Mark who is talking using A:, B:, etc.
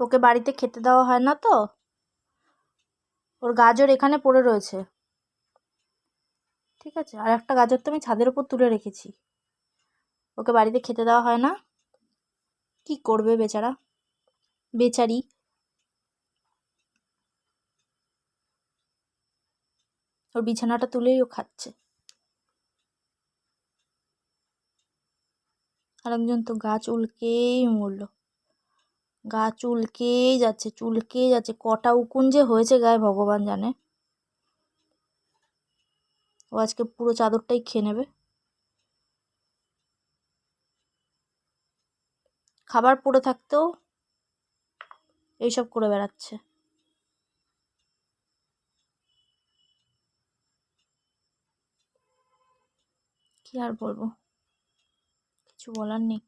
A: ওকে বাড়িতে খেতে দেওয়া হয় না তো, ওর গাজর এখানে পড়ে রয়েছে, ঠিক আছে? আর একটা গাজর তো আমি ছাদের উপর তুলে রেখেছি। ওকে বাড়িতে খেতে দেওয়া হয় না, কি করবে বেচারা, বেচারি। ওর বিছানাটা তুলেই ও খাচ্ছে। আরেকজন তো গা চুলকেই মরলো, গা চুলকেই যাচ্ছে, চুলকেই যাচ্ছে, কটা উকুন যে হয়েছে গায়ে ভগবান জানে। ও আজকে পুরো চাদরটাই খেয়ে নেবে। খাবার পড়ে থাকতেও এইসব করে বেড়াচ্ছে। কি আর বলবো, কিছু বলার নেই।